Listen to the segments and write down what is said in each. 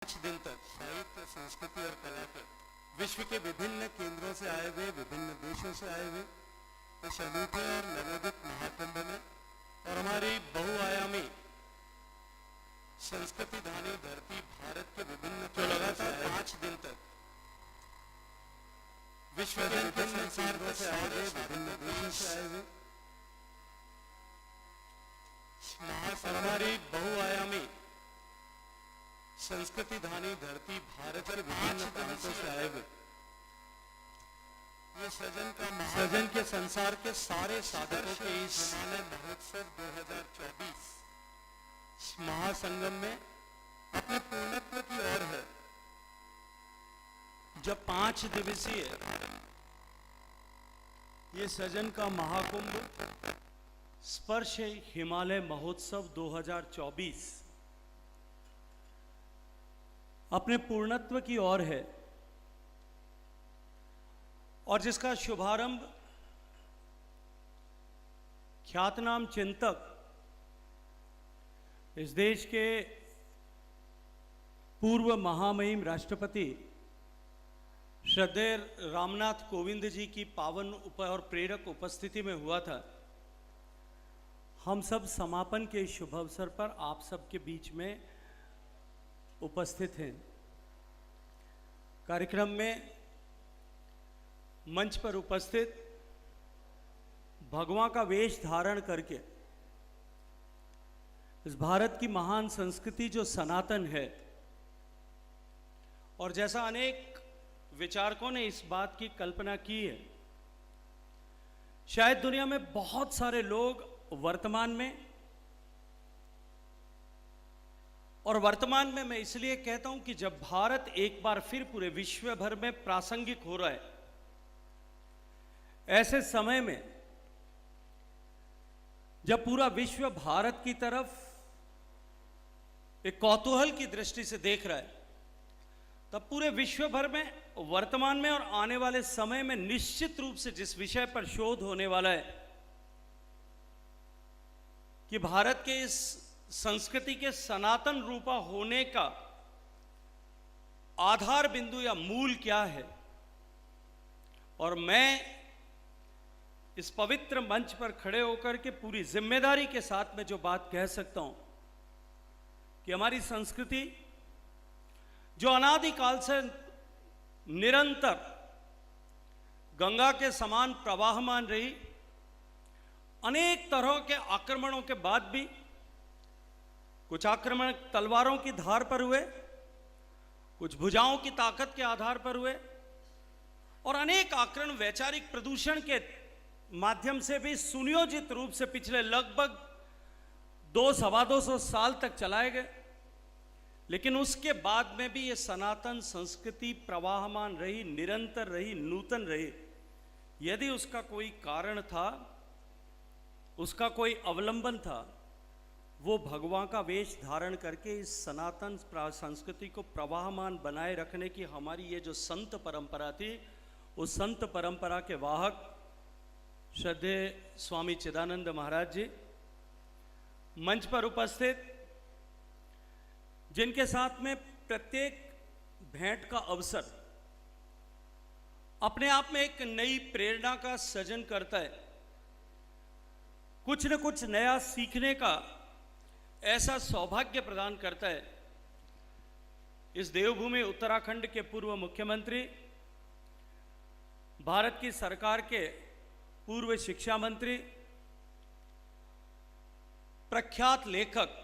पाँच दिन तक साहित्य, संस्कृति और कला पर विश्व के विभिन्न केंद्रों से आए हुए, विभिन्न देशों से आए हुए इस अनूठे और नवोदित महाकुंभ में और हमारी बहुआयामी संस्कृति धानी धरती भारत के विभिन्न केंद्रों से 5 दिन तक विश्व के विभिन्न केंद्रों से आए हुए, विभिन्न देशों से आए हुए हमारी बहुआयामी संस्कृति धानी धरती भारत के विभिन्न प्रांतों से आए हुए ये सृजन के संसार के सारे साधकों के इस हिमालय महोत्सव 2024 महासंगम में अपने पूर्णत्व की ओर है। जब 5 दिवसीय ये सृजन का महाकुंभ स्पर्श हिमालय महोत्सव 2024 अपने पूर्णत्व की ओर है और जिसका शुभारंभ ख्यातनाम चिंतक, इस देश के पूर्व महामहिम राष्ट्रपति श्रद्धेय रामनाथ कोविंद जी की पावन और प्रेरक उपस्थिति में हुआ था। हम सब समापन के शुभ अवसर पर आप सबके बीच में उपस्थित हैं। कार्यक्रम में मंच पर उपस्थित भगवान का वेश धारण करके इस भारत की महान संस्कृति जो सनातन है, और जैसा अनेक विचारकों ने इस बात की कल्पना की है, शायद दुनिया में बहुत सारे लोग वर्तमान में, और वर्तमान में मैं इसलिए कहता हूं कि जब भारत एक बार फिर पूरे विश्व भर में प्रासंगिक हो रहा है, ऐसे समय में जब पूरा विश्व भारत की तरफ एक कौतूहल की दृष्टि से देख रहा है, तब पूरे विश्व भर में वर्तमान में और आने वाले समय में निश्चित रूप से जिस विषय पर शोध होने वाला है कि भारत के इस संस्कृति के सनातन रूपा होने का आधार बिंदु या मूल क्या है, और मैं इस पवित्र मंच पर खड़े होकर के पूरी जिम्मेदारी के साथ में जो बात कह सकता हूं कि हमारी संस्कृति जो अनादिकाल से निरंतर गंगा के समान प्रवाहमान रही, अनेक तरह के आक्रमणों के बाद भी कुछ आक्रमण तलवारों की धार पर हुए, कुछ भुजाओं की ताकत के आधार पर हुए, और अनेक आक्रमण वैचारिक प्रदूषण के माध्यम से भी सुनियोजित रूप से पिछले लगभग 200-225 साल तक चलाए गए। लेकिन उसके बाद में भी ये सनातन संस्कृति प्रवाहमान रही, निरंतर रही, नूतन रही। यदि उसका कोई कारण था, उसका कोई अवलंबन था, वो भगवान का वेश धारण करके इस सनातन संस्कृति को प्रवाहमान बनाए रखने की हमारी ये जो संत परंपरा थी, उस संत परंपरा के वाहक श्रद्धेय स्वामी चिदानंद महाराज जी, मंच पर उपस्थित, जिनके साथ में प्रत्येक भेंट का अवसर अपने आप में एक नई प्रेरणा का सृजन करता है, कुछ न कुछ नया सीखने का ऐसा सौभाग्य प्रदान करता है। इस देवभूमि उत्तराखंड के पूर्व मुख्यमंत्री, भारत की सरकार के पूर्व शिक्षा मंत्री, प्रख्यात लेखक,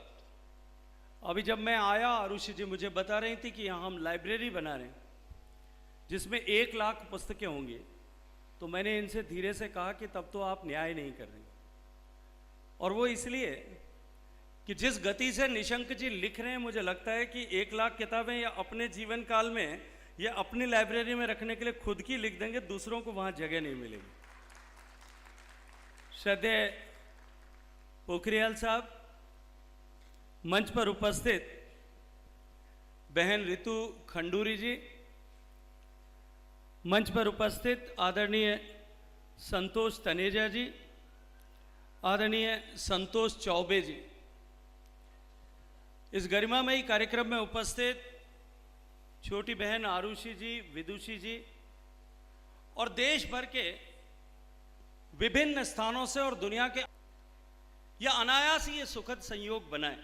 अभी जब मैं आया आरुषि जी मुझे बता रही थी कि यहाँ हम लाइब्रेरी बना रहे हैं जिसमें 1 लाख पुस्तकें होंगी, तो मैंने इनसे धीरे से कहा कि तब तो आप न्याय नहीं कर रहे, और वो इसलिए कि जिस गति से निशंक जी लिख रहे हैं, मुझे लगता है कि 1 लाख किताबें या अपने जीवन काल में या अपनी लाइब्रेरी में रखने के लिए खुद की लिख देंगे, दूसरों को वहाँ जगह नहीं मिलेगी। श्रद्धेय पोखरियाल साहब, मंच पर उपस्थित बहन रितु खंडूरी जी, मंच पर उपस्थित आदरणीय संतोष तनेजा जी, आदरणीय संतोष चौबे जी, इस गरिमामयी कार्यक्रम में उपस्थित छोटी बहन आरुषि जी, विदुषी जी और देश भर के विभिन्न स्थानों से और दुनिया के या अनायास ही ये सुखद संयोग बनाए।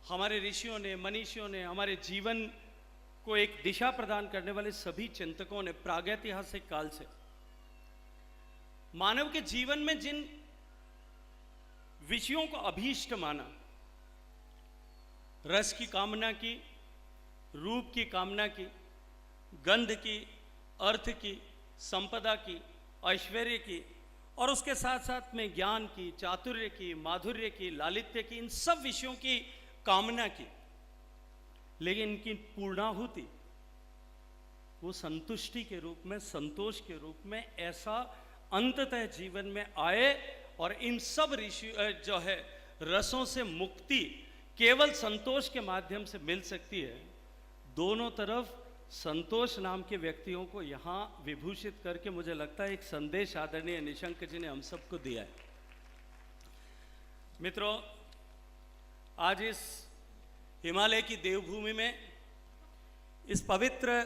हमारे ऋषियों ने, मनीषियों ने, हमारे जीवन को एक दिशा प्रदान करने वाले सभी चिंतकों ने प्रागैतिहासिक काल से मानव के जीवन में जिन विषयों को अभीष्ट माना, रस की कामना की, रूप की कामना की, गंध की, अर्थ की, संपदा की, ऐश्वर्य की और उसके साथ साथ में ज्ञान की, चातुर्य की, माधुर्य की, लालित्य की, इन सब विषयों की कामना की, लेकिन इनकी पूर्णाहुति वो संतुष्टि के रूप में, संतोष के रूप में ऐसा अंततः जीवन में आए और इन सब ऋषि जो है रसों से मुक्ति केवल संतोष के माध्यम से मिल सकती है। दोनों तरफ संतोष नाम के व्यक्तियों को यहाँ विभूषित करके मुझे लगता है एक संदेश आदरणीय निशंक जी ने हम सबको दिया है। मित्रों, आज इस हिमालय की देवभूमि में, इस पवित्र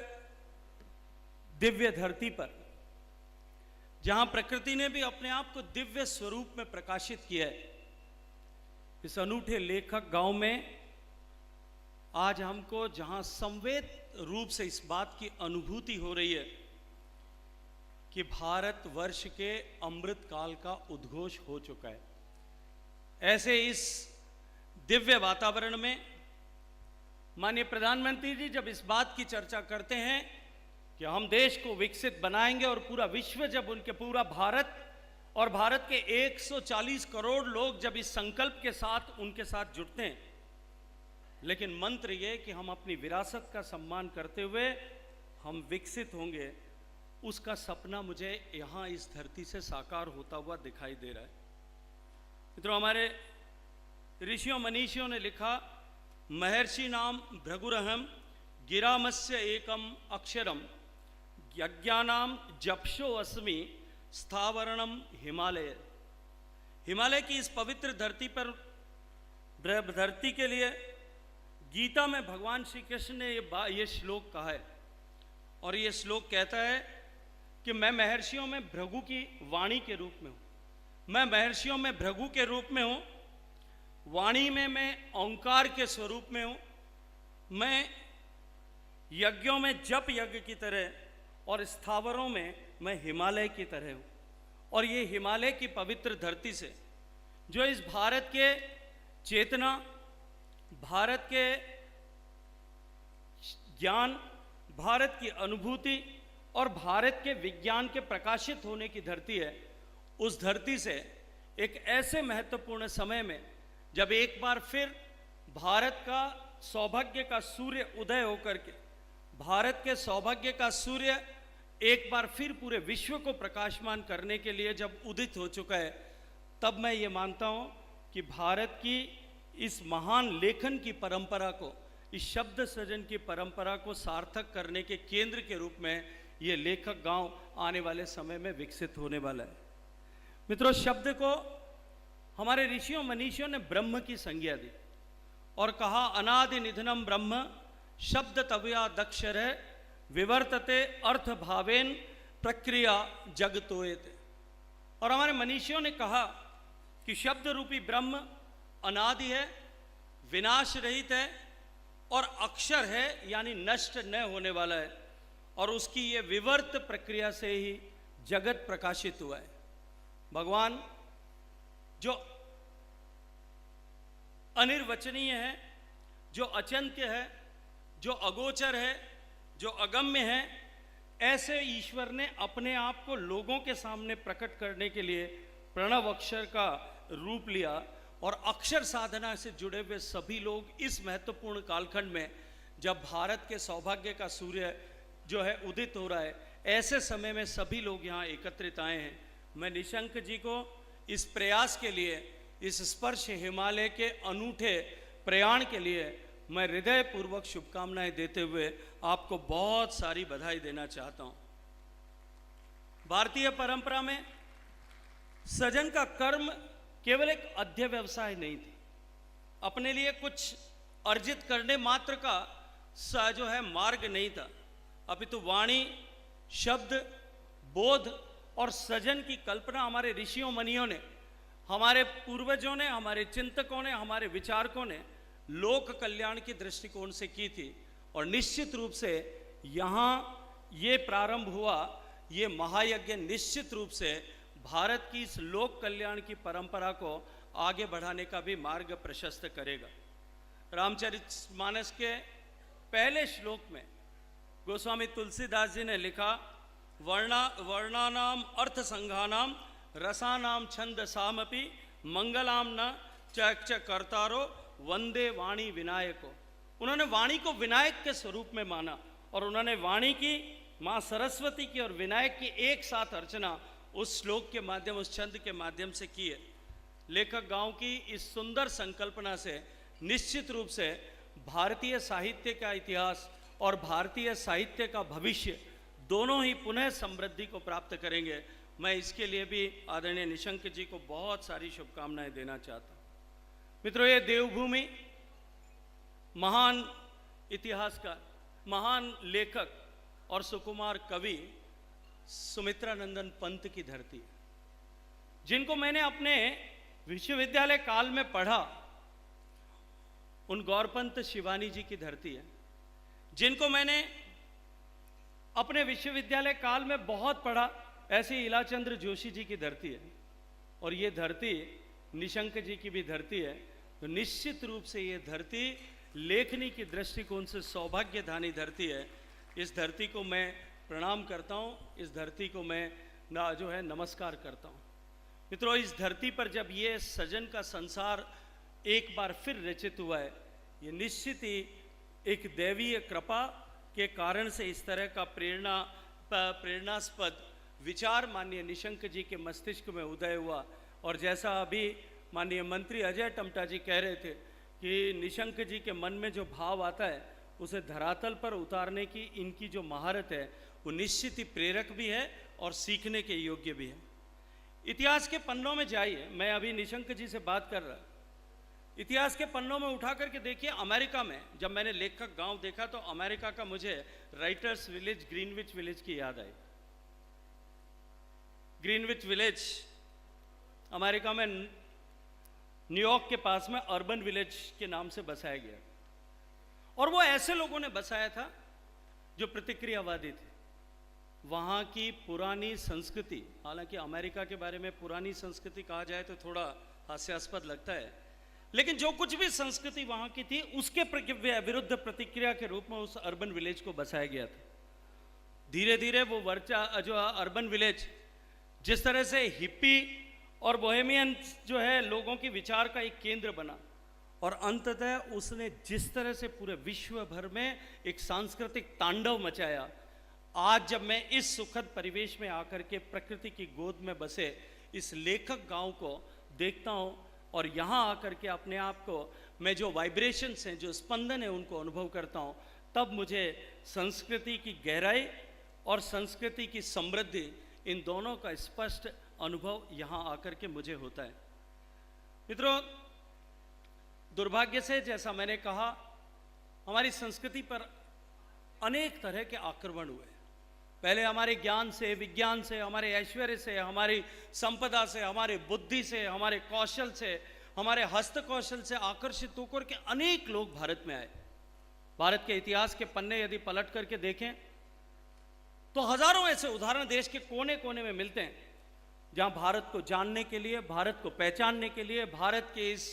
दिव्य धरती पर, जहां प्रकृति ने भी अपने आप को दिव्य स्वरूप में प्रकाशित किया है, इस अनूठे लेखक गांव में आज हमको जहां संवेद रूप से इस बात की अनुभूति हो रही है कि भारत वर्ष के अमृत काल का उद्घोष हो चुका है, ऐसे इस दिव्य वातावरण में माननीय प्रधानमंत्री जी जब इस बात की चर्चा करते हैं कि हम देश को विकसित बनाएंगे और पूरा विश्व, जब उनके पूरा भारत और भारत के 140 करोड़ लोग जब इस संकल्प के साथ उनके साथ जुटते हैं, लेकिन मंत्र ये कि हम अपनी विरासत का सम्मान करते हुए हम विकसित होंगे, उसका सपना मुझे यहाँ इस धरती से साकार होता हुआ दिखाई दे रहा है। मित्रों, हमारे ऋषियों मनीषियों ने लिखा, महर्षि नाम भृगुरहम गिरामस्य एकम अक्षरम यज्ञानाम जपशो अस्मि स्थावरणम हिमालय। हिमालय की इस पवित्र धरती पर, धरती के लिए गीता में भगवान श्री कृष्ण ने ये श्लोक कहा है और ये श्लोक कहता है कि मैं महर्षियों में भृगु की वाणी के रूप में हूँ, मैं महर्षियों में भृगु के रूप में हूँ, वाणी में मैं ओंकार के स्वरूप में हूँ, मैं यज्ञों में जप यज्ञ की तरह और स्थावरों में मैं हिमालय की तरह हूँ। और ये हिमालय की पवित्र धरती से जो इस भारत के चेतना, भारत के ज्ञान, भारत की अनुभूति और भारत के विज्ञान के प्रकाशित होने की धरती है, उस धरती से एक ऐसे महत्वपूर्ण समय में जब एक बार फिर भारत का सौभाग्य का सूर्य उदय होकर के, भारत के सौभाग्य का सूर्य एक बार फिर पूरे विश्व को प्रकाशमान करने के लिए जब उदित हो चुका है, तब मैं ये मानता हूँ कि भारत की इस महान लेखन की परंपरा को, इस शब्द सृजन की परंपरा को सार्थक करने के केंद्र के रूप में ये लेखक गांव आने वाले समय में विकसित होने वाला है। मित्रों, शब्द को हमारे ऋषियों मनीषियों ने ब्रह्म की संज्ञा दी और कहा, अनादि निधनम ब्रह्म शब्द तवया दक्षर विवर्तते अर्थ भावेन प्रक्रिया जगतोयते। और हमारे मनीषियों ने कहा कि शब्द रूपी ब्रह्म अनादि है, विनाश रहित है और अक्षर है, यानी नष्ट न होने वाला है, और उसकी ये विवर्त प्रक्रिया से ही जगत प्रकाशित हुआ है। भगवान जो अनिर्वचनीय है, जो अचिंत्य है, जो अगोचर है, जो अगम्य है, ऐसे ईश्वर ने अपने आप को लोगों के सामने प्रकट करने के लिए प्रणव अक्षर का रूप लिया और अक्षर साधना से जुड़े हुए सभी लोग इस महत्वपूर्ण कालखंड में, जब भारत के सौभाग्य का सूर्य जो है उदित हो रहा है, ऐसे समय में सभी लोग यहाँ एकत्रित आए हैं। मैं निशंक जी को इस प्रयास के लिए, इस स्पर्श हिमालय के अनूठे प्रयाण के लिए मैं हृदय पूर्वक शुभकामनाएं देते हुए आपको बहुत सारी बधाई देना चाहता हूँ। भारतीय परंपरा में सृजन का कर्म केवल एक अध्यय व्यवसाय नहीं थी, अपने लिए कुछ अर्जित करने मात्र का जो है मार्ग नहीं था, अपितु वाणी, शब्द, बोध और सृजन की कल्पना हमारे ऋषियों मुनियों ने, हमारे पूर्वजों ने, हमारे चिंतकों ने, हमारे विचारकों ने लोक कल्याण की दृष्टिकोण से की थी। और निश्चित रूप से यहाँ ये प्रारंभ हुआ, ये महायज्ञ निश्चित रूप से भारत की इस लोक कल्याण की परंपरा को आगे बढ़ाने का भी मार्ग प्रशस्त करेगा। रामचरितमानस के पहले श्लोक में गोस्वामी तुलसीदास जी ने लिखा, वर्णानाम अर्थ संघानाम रसानाम छंद सामपि मंगलाम न च कर्तारो वंदे वाणी विनायको। उन्होंने वाणी को विनायक के स्वरूप में माना और उन्होंने वाणी की, माँ सरस्वती की और विनायक की एक साथ अर्चना उस श्लोक के माध्यम, उस छंद के माध्यम से की है। लेखक गांव की इस सुंदर संकल्पना से निश्चित रूप से भारतीय साहित्य का इतिहास और भारतीय साहित्य का भविष्य दोनों ही पुनः समृद्धि को प्राप्त करेंगे। मैं इसके लिए भी आदरणीय निशंक जी को बहुत सारी शुभकामनाएं देना चाहता हूँ। मित्रों, ये देवभूमि महान इतिहासकार, महान लेखक और सुकुमार कवि सुमित्रानंदन पंत की धरती है, जिनको मैंने अपने विश्वविद्यालय काल में पढ़ा। उन गौरपंत शिवानी जी की धरती है, जिनको मैंने अपने विश्वविद्यालय काल में बहुत पढ़ा। ऐसे इलाचंद्र जोशी जी की धरती है और ये धरती निशंक जी की भी धरती है। तो निश्चित रूप से ये धरती लेखनी की दृष्टिकोण से सौभाग्यधानी धरती है। इस धरती को मैं प्रणाम करता हूँ, इस धरती को मैं नमस्कार करता हूँ। मित्रों, इस धरती पर जब ये सृजन का संसार एक बार फिर रचित हुआ है, ये निश्चित ही एक दैवीय कृपा के कारण से इस तरह का प्रेरणास्पद विचार माननीय निशंक जी के मस्तिष्क में उदय हुआ। और जैसा अभी माननीय मंत्री अजय टमटा जी कह रहे थे कि निशंक जी के मन में जो भाव आता है उसे धरातल पर उतारने की इनकी जो महारत है वो निश्चित ही प्रेरक भी है और सीखने के योग्य भी है। इतिहास के पन्नों में जाइए, मैं अभी निशंक जी से बात कर रहा, इतिहास के पन्नों में उठा करके देखिए। अमेरिका में जब मैंने लेखक गांव देखा तो अमेरिका का मुझे राइटर्स विलेज, ग्रीनविच विलेज की याद आई। ग्रीनविच विलेज अमेरिका में न्यूयॉर्क के पास में अर्बन विलेज के नाम से बसाया गया और वो ऐसे लोगों ने बसाया था जो प्रतिक्रियावादी थे। वहाँ की पुरानी संस्कृति, हालांकि अमेरिका के बारे में पुरानी संस्कृति कहा जाए तो थोड़ा हास्यास्पद लगता है, लेकिन जो कुछ भी संस्कृति वहाँ की थी उसके विरुद्ध प्रतिक्रिया के रूप में उस अर्बन विलेज को बसाया गया था। धीरे धीरे वो अर्बन विलेज जिस तरह से हिप्पी और बोहेमियन जो है लोगों की विचार का एक केंद्र बना और अंततः उसने जिस तरह से पूरे विश्व भर में एक सांस्कृतिक तांडव मचाया। आज जब मैं इस सुखद परिवेश में आकर के प्रकृति की गोद में बसे इस लेखक गांव को देखता हूं और यहाँ आकर के अपने आप को मैं जो वाइब्रेशंस हैं, जो स्पंदन है, उनको अनुभव करता हूँ, तब मुझे संस्कृति की गहराई और संस्कृति की समृद्धि, इन दोनों का स्पष्ट अनुभव यहाँ आकर के मुझे होता है। मित्रों, दुर्भाग्य से जैसा मैंने कहा, हमारी संस्कृति पर अनेक तरह के आक्रमण हुए। पहले हमारे ज्ञान से, विज्ञान से, हमारे ऐश्वर्य से, हमारी संपदा से, हमारे बुद्धि से, हमारे कौशल से, हमारे हस्त कौशल से आकर्षित होकर के अनेक लोग भारत में आए। भारत के इतिहास के पन्ने यदि पलट करके देखें तो हजारों ऐसे उदाहरण देश के कोने कोने में मिलते हैं जहां भारत को जानने के लिए, भारत को पहचानने के लिए, भारत के इस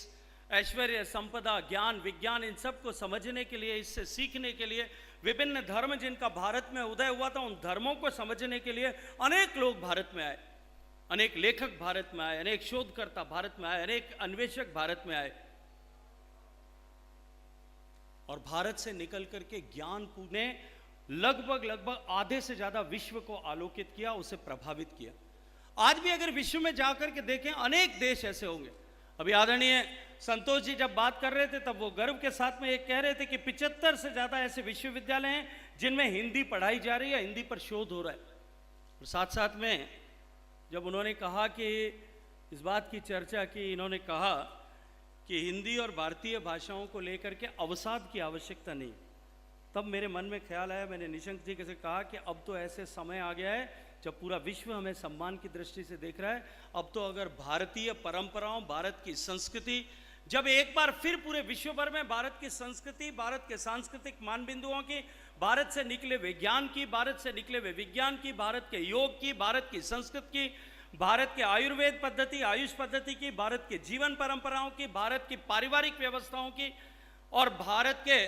ऐश्वर्य, संपदा, ज्ञान, विज्ञान, इन सब को समझने के लिए, इससे सीखने के लिए, विभिन्न धर्म जिनका भारत में उदय हुआ था उन धर्मों को समझने के लिए अनेक लोग भारत में आए, अनेक लेखक भारत में आए, अनेक शोधकर्ता भारत में आए, अनेक अन्वेषक भारत में आए और भारत से निकल करके ज्ञान ने लगभग आधे से ज्यादा विश्व को आलोकित किया, उसे प्रभावित किया। आज भी अगर विश्व में जाकर के देखें अनेक देश ऐसे होंगे। अभी आदरणीय संतोष जी जब बात कर रहे थे तब वो गर्व के साथ में एक कह रहे थे कि 75 से ज़्यादा ऐसे विश्वविद्यालय हैं जिनमें हिंदी पढ़ाई जा रही है, हिंदी पर शोध हो रहा है। और साथ साथ में जब उन्होंने कहा कि इस बात की चर्चा की, इन्होंने कहा कि हिंदी और भारतीय भाषाओं को लेकर के अवसाद की आवश्यकता नहीं। तब मेरे मन में ख्याल आया, मैंने निशंक जी से कहा कि अब तो ऐसे समय आ गया है जब पूरा विश्व हमें सम्मान की दृष्टि से देख रहा है। अब तो अगर भारतीय परंपराओं, भारत की संस्कृति, जब एक बार फिर पूरे विश्व भर में भारत की संस्कृति, भारत के सांस्कृतिक मानबिंदुओं की, भारत से निकले विज्ञान की, भारत से निकले हुए विज्ञान की, भारत के योग की, भारत की संस्कृत की, भारत के आयुर्वेद पद्धति, आयुष पद्धति की, भारत के जीवन परंपराओं की, भारत की पारिवारिक व्यवस्थाओं की और भारत के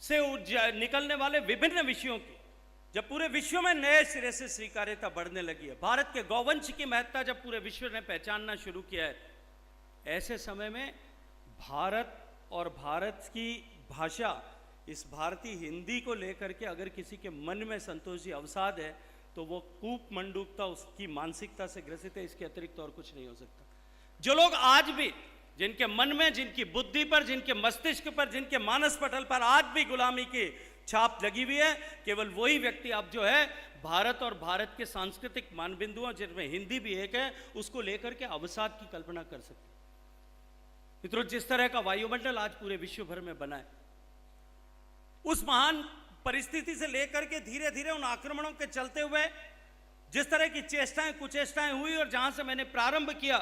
से निकलने वाले विभिन्न विषयों की, जब पूरे विश्व में नए सिरे से स्वीकार्यता बढ़ने लगी है, भारत के गौवंश की महत्ता जब पूरे विश्व ने पहचानना शुरू किया है, ऐसे समय में भारत और भारत की भाषा, इस भारतीय हिंदी को लेकर के अगर किसी के मन में संतोष जी अवसाद है तो वो कूप मंडूकता उसकी मानसिकता से ग्रसित है, इसके अतिरिक्त और कुछ नहीं हो सकता। जो लोग आज भी, जिनके मन में, जिनकी बुद्धि पर, जिनके मस्तिष्क पर, जिनके मानस पटल पर आज भी गुलामी की छाप लगी हुई है, केवल वही व्यक्ति अब जो है भारत और भारत के सांस्कृतिक मानबिंदुओं, जिनमें हिंदी भी एक है, उसको लेकर के अवसाद की कल्पना कर सकते। मित्रों, जिस तरह का वायुमंडल आज पूरे विश्व भर में बना है, उस महान परिस्थिति से लेकर के धीरे धीरे उन आक्रमणों के चलते हुए जिस तरह की चेष्टाएं कुचेष्टाएं हुई, और जहां से मैंने प्रारंभ किया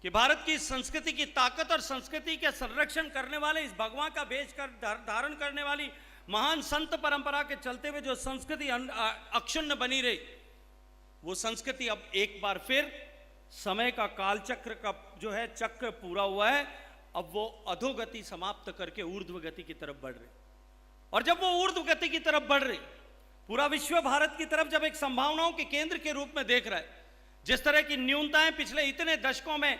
कि भारत की संस्कृति की ताकत और संस्कृति के संरक्षण करने वाले, इस भगवान का वेश कर धारण करने वाली महान संत परंपरा के चलते हुए जो संस्कृति अक्षुण्ण बनी रही, वो संस्कृति अब एक बार फिर समय का कालचक्र का जो है चक्र पूरा हुआ है, अब वो अधोगति समाप्त करके ऊर्ध्व गति की तरफ बढ़ रही। और जब वो ऊर्ध्व गति की तरफ बढ़ रही, पूरा विश्व भारत की तरफ जब एक संभावनाओं के केंद्र के रूप में देख रहा है, जिस तरह की न्यूनताएं पिछले इतने दशकों में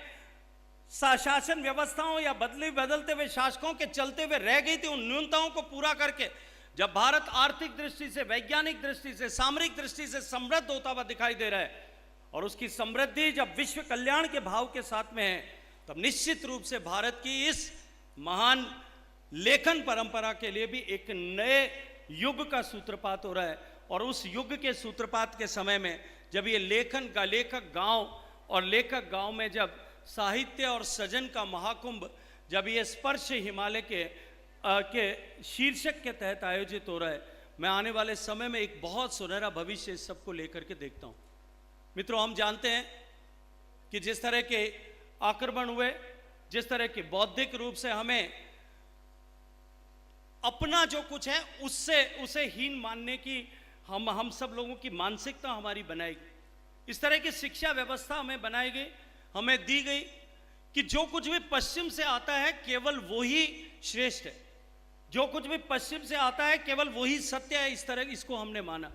शासन व्यवस्थाओं या बदलते हुए शासकों के चलते हुए रह गई थी, उन न्यूनताओं को पूरा करके जब भारत आर्थिक दृष्टि से, वैज्ञानिक दृष्टि से, सामरिक दृष्टि से समृद्ध होता हुआ दिखाई दे रहा है, और उसकी समृद्धि जब विश्व कल्याण के भाव के साथ में है, तब निश्चित रूप से भारत की इस महान लेखन परंपरा के लिए भी एक नए युग का सूत्रपात हो रहा है। और उस युग के सूत्रपात के समय में जब ये लेखन का लेखक गांव में जब साहित्य और सृजन का महाकुंभ, जब ये स्पर्श हिमालय के शीर्षक के तहत आयोजित हो रहा है, मैं आने वाले समय में एक बहुत सुनहरा भविष्य इस सबको लेकर के देखता हूं। मित्रों, हम जानते हैं कि जिस तरह के आक्रमण हुए, जिस तरह के बौद्धिक रूप से हमें अपना जो कुछ है उसे हीन मानने की हम सब लोगों की मानसिकता हमारी बनाई गई, इस तरह की शिक्षा व्यवस्था हमें बनाई गई, हमें दी गई कि जो कुछ भी पश्चिम से आता है केवल वही श्रेष्ठ है, जो कुछ भी पश्चिम से आता है केवल वही सत्य है। इस तरह इसको हमने माना।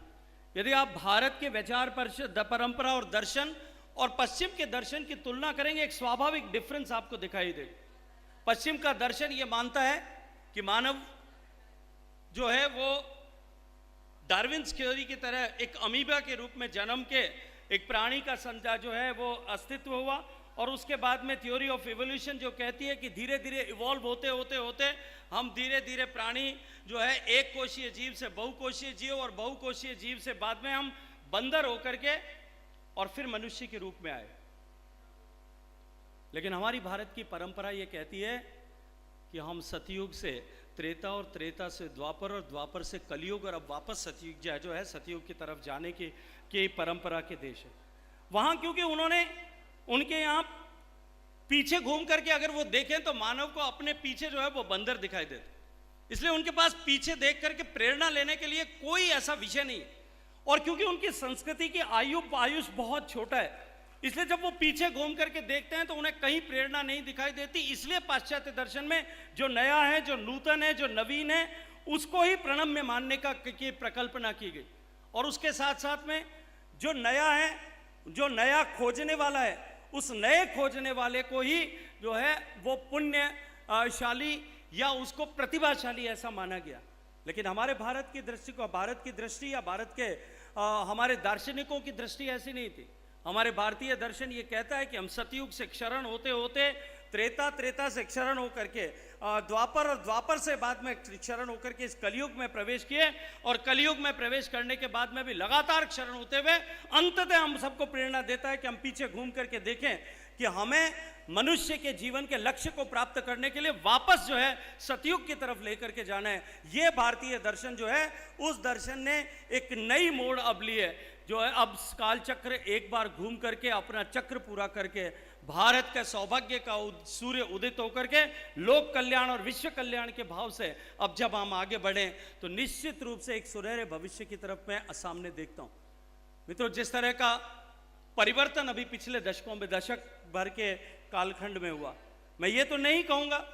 यदि आप भारत के विचार परंपरा और दर्शन और पश्चिम के दर्शन की तुलना करेंगे, एक स्वाभाविक डिफरेंस आपको दिखाई देगा। पश्चिम का दर्शन ये मानता है कि मानव जो है वो डार्विन्स थ्योरी की तरह एक अमीबा के रूप में जन्म के एक प्राणी का संजा जो है वो अस्तित्व हुआ, और उसके बाद में थ्योरी ऑफ इवोल्यूशन जो कहती है कि धीरे धीरे इवॉल्व होते हम धीरे धीरे प्राणी जो है एक कोशीय जीव से बहुकोशीय जीव, और बहुकोशीय जीव से बाद में हम बंदर होकर के और फिर मनुष्य के रूप में आए। लेकिन हमारी भारत की परंपरा ये कहती है कि हम सतयुग से त्रेता और त्रेता से द्वापर और द्वापर से कलयुग और अब वापस सतयुग जो है सतयुग की तरफ जाने की परंपरा के देश है। वहां क्योंकि उन्होंने उनके यहाँ पीछे घूम करके अगर वो देखें तो मानव को अपने पीछे जो है वो बंदर दिखाई देते, इसलिए उनके पास पीछे देख करके प्रेरणा लेने के लिए कोई ऐसा विषय नहीं है। और क्योंकि उनकी संस्कृति की आयुष बहुत छोटा है, इसलिए जब वो पीछे घूम करके देखते हैं तो उन्हें कहीं प्रेरणा नहीं दिखाई देती। इसलिए पाश्चात्य दर्शन में जो नया है, जो नूतन है, जो नवीन है, उसको ही प्रणम्य मानने की प्रकल्पना की गई। और उसके साथ साथ में जो नया है, जो नया खोजने वाला है, उस नए खोजने वाले को ही जो है वो पुण्यशाली या उसको प्रतिभाशाली ऐसा माना गया। लेकिन हमारे भारत की दृष्टि या भारत के हमारे दार्शनिकों की दृष्टि ऐसी नहीं थी। हमारे भारतीय दर्शन ये कहता है कि हम सतयुग से क्षरण होते होते त्रेता से क्षरण होकर के द्वापर और द्वापर से बाद में क्षरण होकर के इस कलयुग में प्रवेश किए, और कलयुग में प्रवेश करने के बाद में भी लगातार क्षरण होते हुए अंततः हम सबको प्रेरणा देता है कि हम पीछे घूम करके देखें कि हमें मनुष्य के जीवन के लक्ष्य को प्राप्त करने के लिए वापस जो है सतयुग की तरफ लेकर के जाना है। ये भारतीय दर्शन जो है, उस दर्शन ने एक नई मोड़ अब ली है, जो है अब काल चक्र एक बार घूम करके अपना चक्र पूरा करके भारत के सौभाग्य का सूर्य उदित होकर के लोक कल्याण और विश्व कल्याण के भाव से अब जब हम आगे बढ़ें तो निश्चित रूप से एक सुनहरे भविष्य की तरफ मैं सामने देखता हूं। मित्रों, जिस तरह का परिवर्तन अभी पिछले दशकों में, दशक भर के कालखंड में हुआ, मैं ये तो नहीं कहूंगा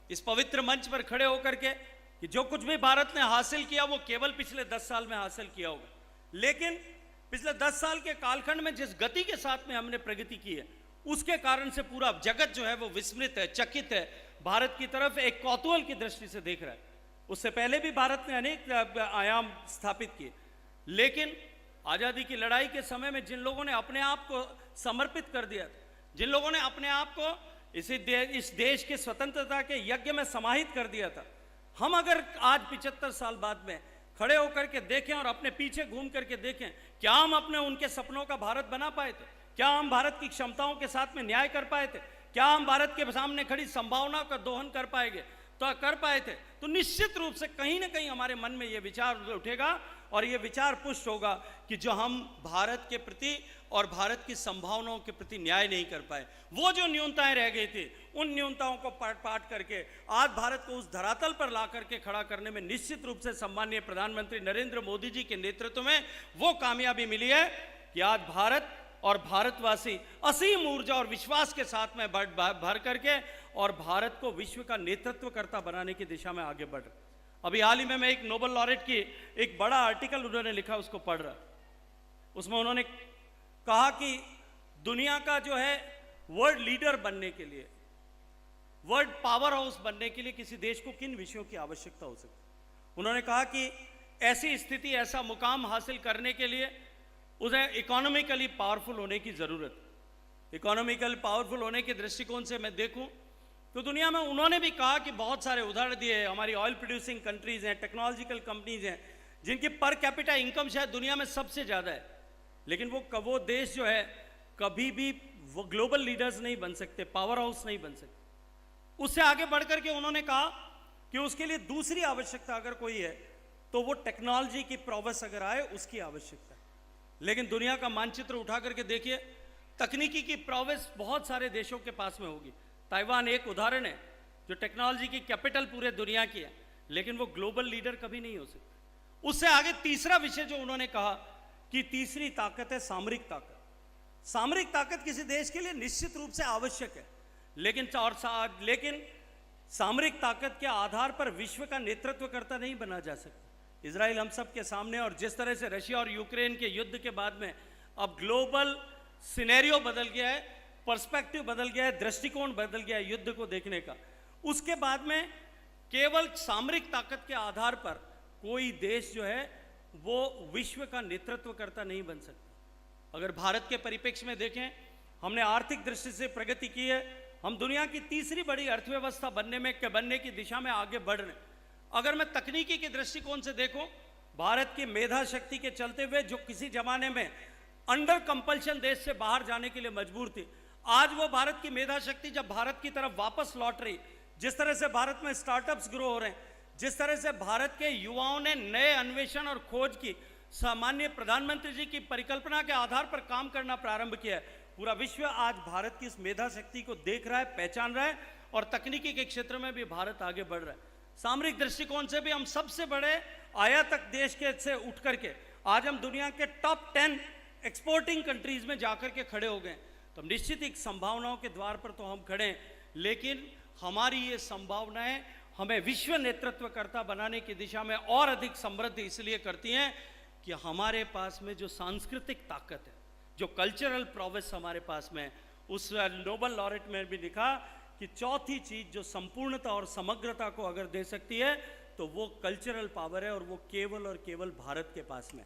इस पवित्र मंच पर खड़े होकर के कि जो कुछ भी भारत ने हासिल किया वो केवल पिछले 10 साल में हासिल किया होगा, लेकिन पिछले 10 साल के कालखंड में जिस गति के साथ में हमने प्रगति की है, उसके कारण से पूरा जगत जो है वो विस्मृत है, चकित है, भारत की तरफ एक कौतूहल की दृष्टि से देख रहा है। उससे पहले भी भारत ने अनेक आयाम स्थापित किए, लेकिन आजादी की लड़ाई के समय में जिन लोगों ने अपने आप को समर्पित कर दिया, जिन लोगों ने अपने आप को इस देश के स्वतंत्रता के यज्ञ में समाहित कर दिया था, हम अगर आज 75 साल बाद में खड़े होकर के देखें और अपने पीछे घूम करके देखें, क्या हम अपने उनके सपनों का भारत बना पाए थे? क्या हम भारत की क्षमताओं के साथ में न्याय कर पाए थे? क्या हम भारत के सामने खड़ी संभावनाओं का दोहन कर पाएंगे तो कर पाए थे? तो निश्चित रूप से कहीं ना कहीं हमारे मन में यह विचार उठेगा और यह विचार पुष्ट होगा कि जो हम भारत के प्रति और भारत की संभावनाओं के प्रति न्याय नहीं कर पाए, वो जो न्यूनताएं रह गई थी, उन न्यूनताओं को पाट करके आज भारत को उस धरातल पर ला करके खड़ा करने में निश्चित रूप से सम्मानीय प्रधानमंत्री नरेंद्र मोदी जी के नेतृत्व में वो कामयाबी मिली है कि आज भारत और भारतवासी असीम ऊर्जा और विश्वास के साथ में भर करके और भारत को विश्व का नेतृत्वकर्ता बनाने की दिशा में आगे बढ़ रहे। अभी हाल ही में मैं एक नोबेल लॉरेट की एक बड़ा आर्टिकल उन्होंने लिखा, उसको पढ़ रहा। उसमें उन्होंने कहा कि दुनिया का जो है वर्ल्ड लीडर बनने के लिए, वर्ल्ड पावर हाउस बनने के लिए किसी देश को किन विषयों की आवश्यकता हो सकती है। उन्होंने कहा कि ऐसी स्थिति, ऐसा मुकाम हासिल करने के लिए उसे इकोनॉमिकली पावरफुल होने की जरूरत है। इकोनॉमिकल पावरफुल होने के दृष्टिकोण से मैं देखूं तो दुनिया में उन्होंने भी कहा कि बहुत सारे उदाहरण दिए, हमारी ऑयल प्रोड्यूसिंग कंट्रीज हैं, टेक्नोलॉजिकल कंपनीज हैं, जिनकी पर कैपिटा इनकम शायद दुनिया में सबसे ज़्यादा है, लेकिन वो देश जो है कभी भी वो ग्लोबल लीडर्स नहीं बन सकते, पावर हाउस नहीं बन सकते। उससे आगे बढ़ करके उन्होंने कहा कि उसके लिए दूसरी आवश्यकता अगर कोई है तो वो टेक्नोलॉजी की प्रोग्रेस अगर आए, उसकी आवश्यकता है। लेकिन दुनिया का मानचित्र उठा करके देखिए, तकनीकी की प्रोग्रेस बहुत सारे देशों के पास में होगी। ताइवान एक उदाहरण है जो टेक्नोलॉजी की कैपिटल पूरे दुनिया की है, लेकिन वो ग्लोबल लीडर कभी नहीं हो सकता। उससे आगे तीसरा विषय जो उन्होंने कहा कि तीसरी ताकत है सामरिक ताकत। सामरिक ताकत किसी देश के लिए निश्चित रूप से आवश्यक है, लेकिन सामरिक ताकत के आधार पर विश्व का नेतृत्व करता नहीं बना जा सकता। इजराइल हम सब के सामने, और जिस तरह से रशिया और यूक्रेन के युद्ध के बाद में अब ग्लोबल सिनेरियो बदल गया है, पर्सपेक्टिव बदल गया है, दृष्टिकोण बदल गया है युद्ध को देखने का। उसके बाद में केवल सामरिक ताकत के आधार पर कोई देश जो है वो विश्व का नेतृत्व करता नहीं बन सकता। अगर भारत के परिप्रेक्ष्य में देखें, हमने आर्थिक दृष्टि से प्रगति की है, हम दुनिया की तीसरी बड़ी अर्थव्यवस्था बनने की दिशा में आगे बढ़ रहे हैं। अगर मैं तकनीकी के दृष्टिकोण से देखूं, भारत की मेधा शक्ति के चलते हुए जो किसी जमाने में अंडर कंपल्शन देश से बाहर जाने के लिए मजबूर थी, आज वो भारत की मेधा शक्ति जब भारत की तरफ वापस लौट रही, जिस तरह से भारत में स्टार्टअप्स ग्रो हो रहे हैं, जिस तरह से भारत के युवाओं ने नए अन्वेषण और खोज की सामान्य प्रधानमंत्री जी की परिकल्पना के आधार पर काम करना प्रारंभ किया है, पूरा विश्व आज भारत की इस मेधा शक्ति को देख रहा है, पहचान रहा है, और तकनीकी के क्षेत्र में भी भारत आगे बढ़ रहा है। सामरिक दृष्टिकोण से भी हम सबसे बड़े आयातक देश के से उठ करके आज हम दुनिया के टॉप 10 एक्सपोर्टिंग कंट्रीज में जाकर के खड़े हो गए। तो निश्चित एक संभावनाओं के द्वार पर तो हम खड़े हैं, लेकिन हमारी ये संभावनाएं हमें विश्व नेतृत्वकर्ता बनाने की दिशा में और अधिक समृद्ध इसलिए करती हैं कि हमारे पास में जो सांस्कृतिक ताकत है, जो कल्चरल प्रोग्रेस हमारे पास में, उस नोबेल लॉरेट में भी लिखा कि चौथी चीज जो संपूर्णता और समग्रता को अगर दे सकती है तो वो कल्चरल पावर है, और वो केवल और केवल भारत के पास में।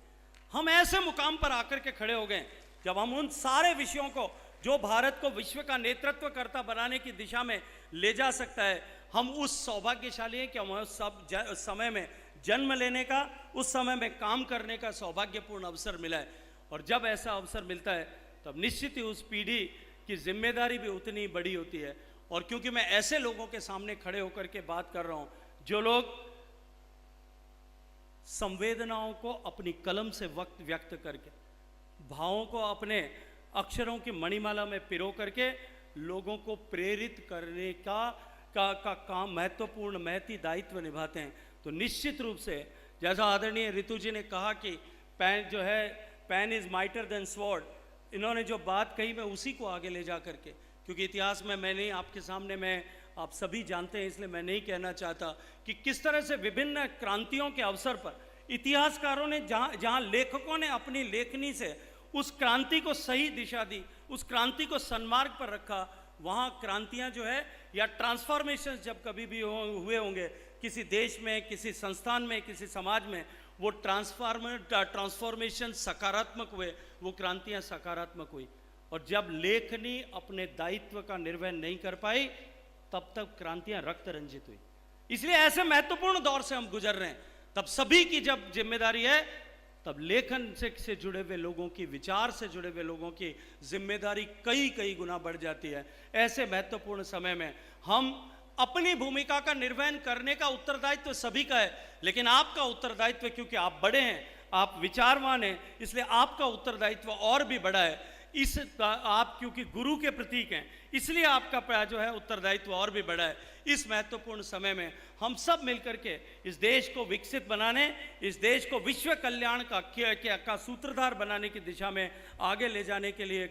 हम ऐसे मुकाम पर आकर के खड़े हो गए जब हम उन सारे विषयों को जो भारत को विश्व का नेतृत्व करता बनाने की दिशा में ले जा सकता है, हम उस सौभाग्यशाली हैं कि हमें सब समय में जन्म लेने का, उस समय में काम करने का सौभाग्यपूर्ण अवसर मिला है। और जब ऐसा अवसर मिलता है तब निश्चित ही उस पीढ़ी कि जिम्मेदारी भी उतनी बड़ी होती है। और क्योंकि मैं ऐसे लोगों के सामने खड़े होकर के बात कर रहा हूं जो लोग संवेदनाओं को अपनी कलम से वक्त व्यक्त करके, भावों को अपने अक्षरों की मणिमाला में पिरो करके लोगों को प्रेरित करने का काम महत्वपूर्ण महती दायित्व निभाते हैं। तो निश्चित रूप से जैसा आदरणीय ऋतु जी ने कहा कि pen is mightier than sword, इन्होंने जो बात कही मैं उसी को आगे ले जा करके, क्योंकि इतिहास में मैंने आपके सामने मैं आप सभी जानते हैं इसलिए मैं नहीं कहना चाहता कि किस तरह से विभिन्न क्रांतियों के अवसर पर इतिहासकारों ने जहां लेखकों ने अपनी लेखनी से उस क्रांति को सही दिशा दी, उस क्रांति को सन्मार्ग पर रखा, वहाँ क्रांतियाँ जो है या ट्रांसफॉर्मेशन जब कभी भी हुए होंगे किसी देश में, किसी संस्थान में, किसी समाज में, वो ट्रांसफॉर्मेशन सकारात्मक हुए, वो क्रांतियाँ सकारात्मक हुई। और जब लेखनी अपने दायित्व का निर्वहन नहीं कर पाई तब तक क्रांतियाँ रक्त रंजित हुई। इसलिए ऐसे महत्वपूर्ण दौर से हम गुजर रहे हैं, तब सभी की जब जिम्मेदारी है तब लेखन से जुड़े हुए लोगों की, विचार से जुड़े हुए लोगों की जिम्मेदारी कई गुना बढ़ जाती है। ऐसे महत्वपूर्ण समय में हम अपनी भूमिका का निर्वहन करने का उत्तरदायित्व सभी का है, लेकिन आपका उत्तरदायित्व, क्योंकि आप बड़े हैं, आप विचारवान हैं, इसलिए आपका उत्तरदायित्व और भी बड़ा है। आप क्योंकि गुरु के प्रतीक हैं, इसलिए आपका जो है उत्तरदायित्व और भी बड़ा है। इस महत्वपूर्ण समय में हम सब मिलकर के इस देश को विकसित बनाने, इस देश को विश्व कल्याण का सूत्रधार बनाने की दिशा में आगे ले जाने के लिए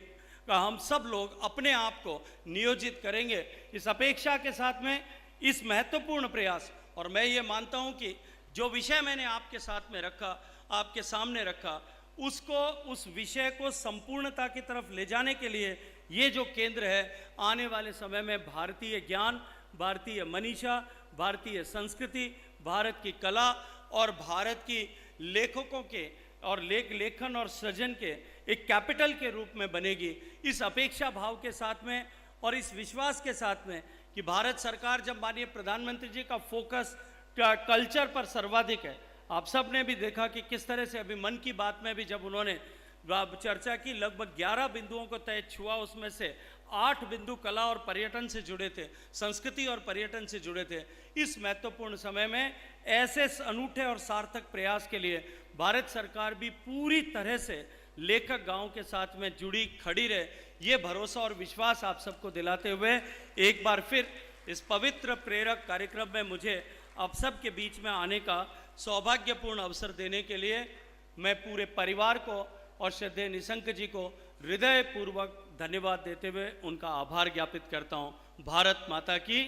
हम सब लोग अपने आप को नियोजित करेंगे। इस अपेक्षा के साथ में इस महत्वपूर्ण प्रयास, और मैं ये मानता हूँ कि जो विषय मैंने आपके साथ में रखा, आपके सामने रखा, उस विषय को संपूर्णता की तरफ ले जाने के लिए ये जो केंद्र है, आने वाले समय में भारतीय ज्ञान, भारतीय मनीषा, भारतीय संस्कृति, भारत की कला और भारत की लेखकों के और लेखन और सृजन के एक कैपिटल के रूप में बनेगी। इस अपेक्षा भाव के साथ में और इस विश्वास के साथ में कि भारत सरकार, जब माननीय प्रधानमंत्री जी का फोकस कल्चर पर सर्वाधिक है, आप सब ने भी देखा कि किस तरह से अभी मन की बात में भी जब उन्होंने चर्चा की, लगभग 11 बिंदुओं को तय छुआ, उसमें से 8 बिंदु कला और पर्यटन से जुड़े थे, संस्कृति और पर्यटन से जुड़े थे। इस महत्वपूर्ण समय में ऐसे अनूठे और सार्थक प्रयास के लिए भारत सरकार भी पूरी तरह से लेखक गांव के साथ में जुड़ी खड़ी रहे, ये भरोसा और विश्वास आप सबको दिलाते हुए एक बार फिर इस पवित्र प्रेरक कार्यक्रम में मुझे आप सब के बीच में आने का सौभाग्यपूर्ण अवसर देने के लिए मैं पूरे परिवार को और श्रद्धेय निशंक जी को हृदयपूर्वक धन्यवाद देते हुए उनका आभार ज्ञापित करता हूँ। भारत माता की